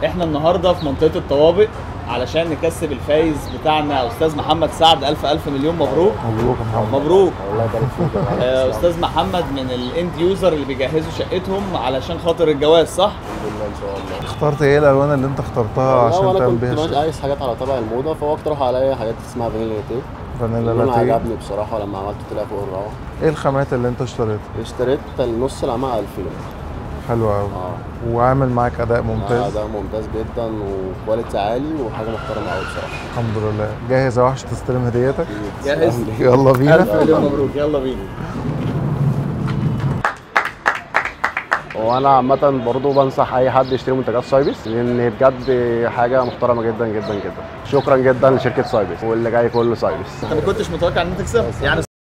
احنا النهارده في منطقه الطوابق علشان نكسب الفايز بتاعنا استاذ محمد سعد. الف مليون مبروك. مبروك يا محمد. مبروك. الله يبارك فيك استاذ محمد من الاند يوزر اللي بيجهزوا شقتهم علشان خاطر الجواز، صح؟ الحمد لله ان شاء الله. اخترت ايه الالوان اللي انت اخترتها عشان انا تعمل كنت بيها ماشي الشقة؟ عايز حاجات على طبع الموضه، فهو اقترح عليا حاجات اسمها فانيلا لاتيه. فانيلا اللون لاتيه. عجبني بصراحه، لما عملته طلع فوق الروعه. ايه الخامات اللي انت اشتريتها؟ اشتريت النص العمى 1000 جنيه. حلو قوي. وعامل معاك اداء ممتاز. ده ممتاز جدا وكواليتي عالي وحاجه محترمه قوي بصراحه. الحمد لله. جاهز يا وحش تستلم هديتك؟ جاهز. يلا بينا. الف مليون مبروك، يلا بينا. وانا عامه برضو بنصح اي حد يشتري منتجات سايبس، لان بجد حاجه محترمه جدا جدا جدا. شكرا جدا لشركه سايبس واللي جاي كله سايبس. انت ما كنتش متوقع ان انت تكسب يعني؟